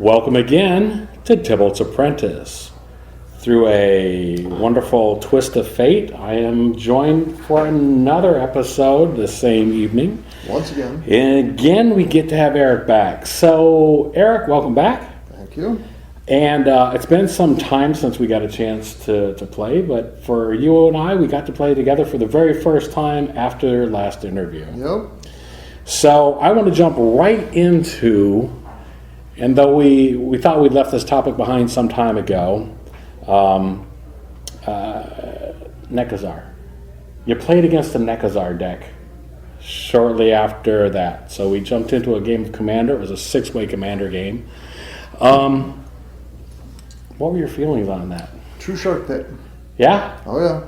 Welcome again to Tibalt's Apprentice. Through a wonderful twist of fate, I am joined for another episode the same evening. Once again. And again, we get to have Eric back. So, Eric, welcome back. Thank you. And it's been some time since we got a chance to play, but for you and I, we got to play together for the very first time after last interview. Yep. So I want to jump right into, and though we thought we'd left this topic behind some time ago, Nekazar. You played against the Nekazar deck shortly after that. So we jumped into a game of Commander. It was a 6-way Commander game. What were your feelings on that? True shark pit. Yeah? Oh, yeah.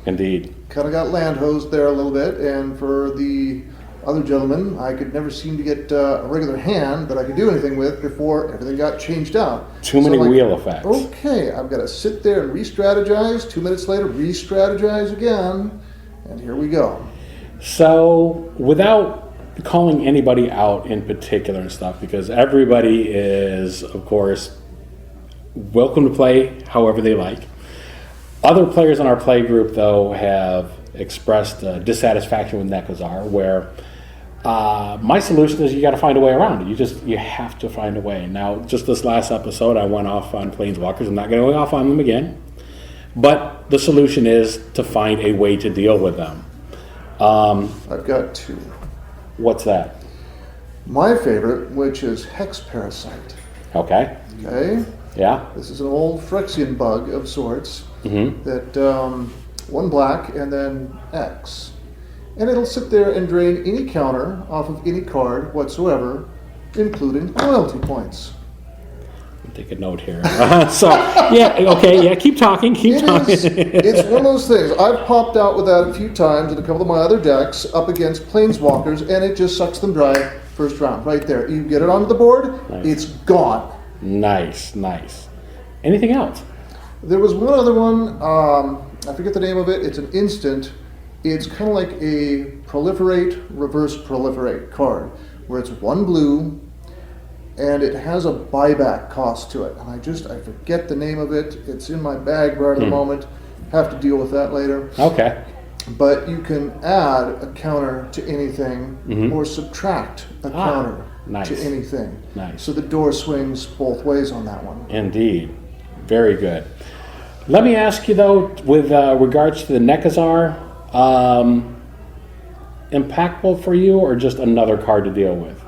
Indeed. Kind of got land hosed there a little bit, and for the other gentleman, I could never seem to get a regular hand that I could do anything with before everything got changed out. Too many wheel effects. Okay, I've got to sit there and re-strategize. 2 minutes later, re-strategize again, and here we go. So, without calling anybody out in particular and stuff, because everybody is, of course, welcome to play however they like. Other players in our play group, though, have expressed dissatisfaction with Nekazar, where my solution is you got to find a way around it. You have to find a way. Now, just this last episode, I went off on Planeswalkers. I'm not going to go off on them again. But the solution is to find a way to deal with them. I've got two. What's that? My favorite, which is Hex Parasite. Okay. Okay. Yeah. This is an old Phyrexian bug of sorts that 1 black and then X. And it'll sit there and drain any counter off of any card whatsoever, including loyalty points. Take a note here. Keep talking. It's one of those things. I've popped out with that a few times in a couple of my other decks up against Planeswalkers, and it just sucks them dry first round. Right there. You get it onto the board, Nice. It's gone. Nice. Anything else? There was one other one, I forget the name of it. It's an instant. It's kind of like a proliferate, reverse proliferate card, where it's 1 blue, and it has a buyback cost to it. And I forget the name of it. It's in my bag right at the moment. Have to deal with that later. Okay. But you can add a counter to anything or subtract a counter nice. to anything. Nice. So the door swings both ways on that one. Indeed. Very good. Let me ask you, though, with regards to the Nekazar, impactful for you or just another card to deal with?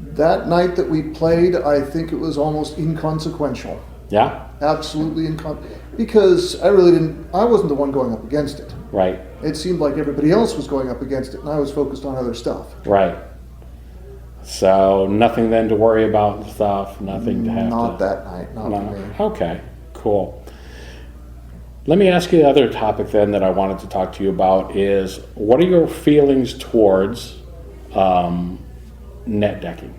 That night that we played, I think it was almost inconsequential. Yeah? Absolutely inconsequential. Because I wasn't the one going up against it. Right. It seemed like everybody else was going up against it, and I was focused on other stuff. Right. So nothing then to worry about and stuff, nothing to have Not that night, not for me. Okay, cool. Let me ask you the other topic then that I wanted to talk to you about is, what are your feelings towards net decking?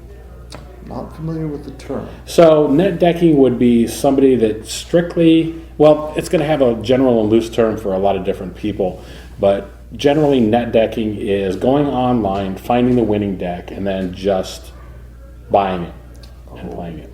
Not familiar with the term. So net decking would be somebody that strictly, well, it's going to have a general and loose term for a lot of different people, but generally net decking is going online, finding the winning deck, and then just buying it and playing it.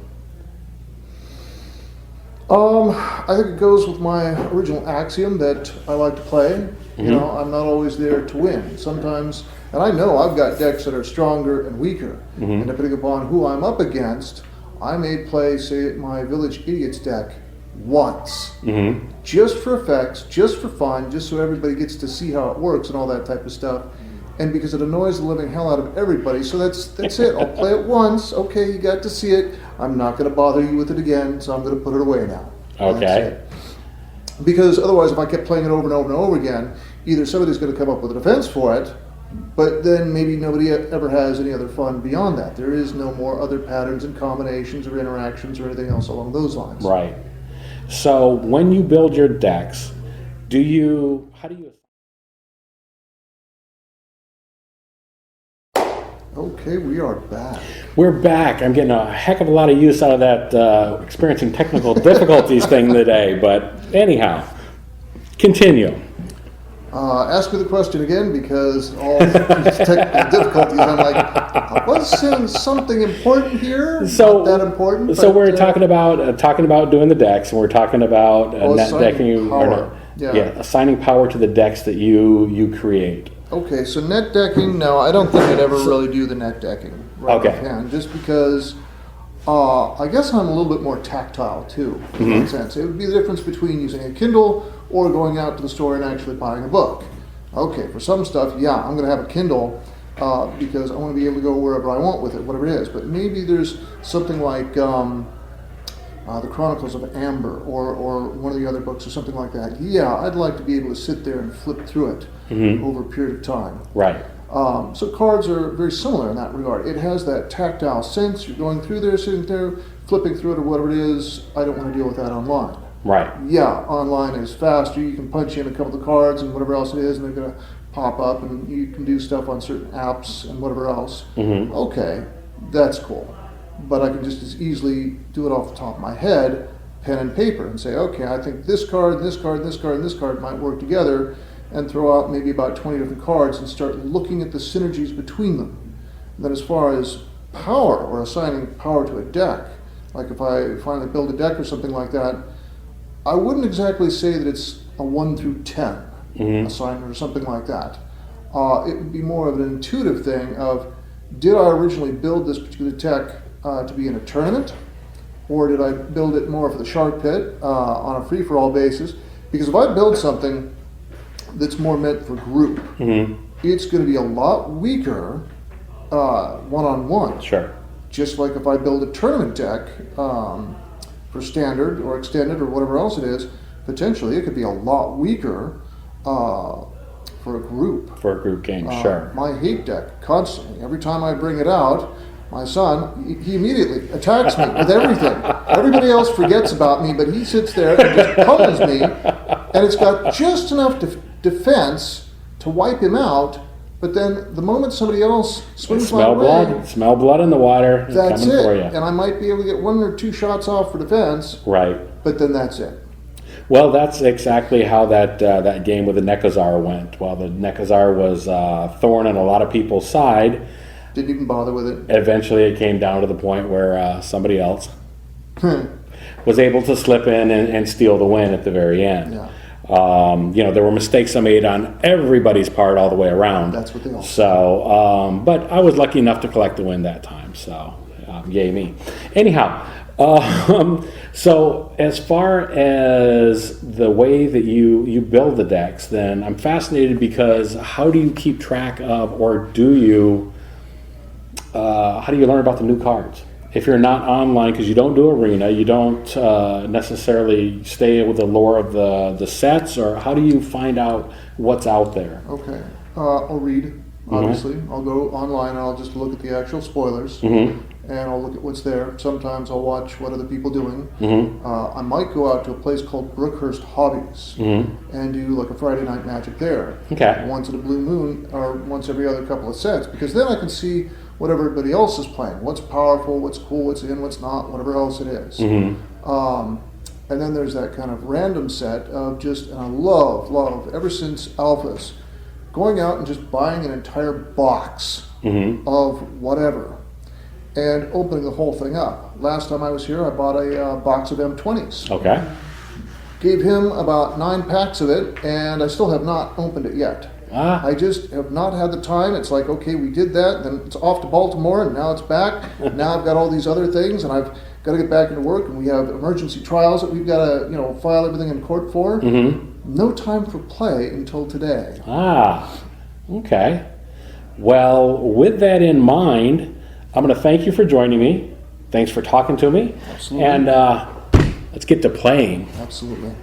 I think it goes with my original axiom that I like to play. You know, I'm not always there to win. Sometimes, and I know I've got decks that are stronger and weaker. And depending upon who I'm up against, I may play, say, my Village Idiots deck once. Just for effects, just for fun, just so everybody gets to see how it works and all that type of stuff. And because it annoys the living hell out of everybody, so that's it. I'll play it once. Okay, you got to see it. I'm not going to bother you with it again, so I'm going to put it away now. Okay. That's it. Because otherwise, if I kept playing it over and over and over again, either somebody's going to come up with a defense for it, but then maybe nobody ever has any other fun beyond that. There is no more other patterns and combinations or interactions or anything else along those lines. Right. So when you build your decks, how do you... Okay, we are back. We're back. I'm getting a heck of a lot of use out of that experiencing technical difficulties thing today, but anyhow, continue. Ask me the question again, because all these technical difficulties, I'm like, I was saying something important here. So not that important. So but, we're talking about doing the decks, and we're talking about net decking. Power. Assigning power to the decks that you create. Okay, so net decking. No, I don't think I'd ever really do the net decking. Right Okay. offhand, just because I guess I'm a little bit more tactile too. In that sense, it would be the difference between using a Kindle or going out to the store and actually buying a book. Okay, for some stuff, yeah, I'm going to have a Kindle because I want to be able to go wherever I want with it, whatever it is. But maybe there's something like the Chronicles of Amber or one of the other books or something like that. Yeah, I'd like to be able to sit there and flip through it over a period of time. Right. So cards are very similar in that regard. It has that tactile sense. You're going through there, sitting there, flipping through it or whatever it is. I don't want to deal with that online. Right. Yeah, online is faster. You can punch in a couple of cards and whatever else it is, and they're going to pop up, and you can do stuff on certain apps and whatever else. Okay, that's cool. But I can just as easily do it off the top of my head, pen and paper, and say, okay, I think this card, this card, this card, and this card might work together, and throw out maybe about 20 different cards and start looking at the synergies between them. And then as far as power or assigning power to a deck, like if I finally build a deck or something like that, I wouldn't exactly say that it's a 1 through 10 assignment or something like that. It would be more of an intuitive thing of, did I originally build this particular deck to be in a tournament, or did I build it more for the shark pit on a free-for-all basis? Because if I build something that's more meant for group, it's going to be a lot weaker one-on-one. Sure. Just like if I build a tournament deck for standard or extended or whatever else it is, potentially it could be a lot weaker for a group. For a group game, sure. My hate deck, constantly, every time I bring it out, my son, he immediately attacks me with everything. Everybody else forgets about me, but he sits there and just pummels me, and it's got just enough defense to wipe him out. But then the moment somebody else swings my way, smell blood in the water. That's coming it. For you. And I might be able to get 1 or 2 shots off for defense. Right. But then that's it. Well, that's exactly how that game with the Nekazar went. While the Nekazar was thorn in a lot of people's side, didn't even bother with it. Eventually, it came down to the point where somebody else was able to slip in and steal the win at the very end. Yeah. There were mistakes I made on everybody's part all the way around. That's what they all say. So, but I was lucky enough to collect the win that time. So, yay me. Anyhow, so as far as the way that you build the decks, then I'm fascinated because how do you keep track of, or how do you learn about the new cards? If you're not online, because you don't do Arena, you don't necessarily stay with the lore of the sets, or how do you find out what's out there? Okay, I'll read, obviously. I'll go online and I'll just look at the actual spoilers, and I'll look at what's there. Sometimes I'll watch what other people doing. I might go out to a place called Brookhurst Hobbies and do like a Friday night Magic there. Okay. Once at a blue moon, or once every other couple of sets, because then I can see what everybody else is playing, what's powerful, what's cool, what's in, what's not, whatever else it is. And then there's that kind of random set of just, and I love, ever since Alphas, going out and just buying an entire box of whatever and opening the whole thing up. Last time I was here, I bought a box of M20s. Okay. Gave him about 9 packs of it, and I still have not opened it yet. I just have not had the time. It's like, okay, we did that, then it's off to Baltimore, and now it's back. Now I've got all these other things, and I've got to get back into work, and we have emergency trials that we've got to, file everything in court for. No time for play until today. Okay. Well, with that in mind, I'm going to thank you for joining me. Thanks for talking to me. Absolutely. And let's get to playing. Absolutely.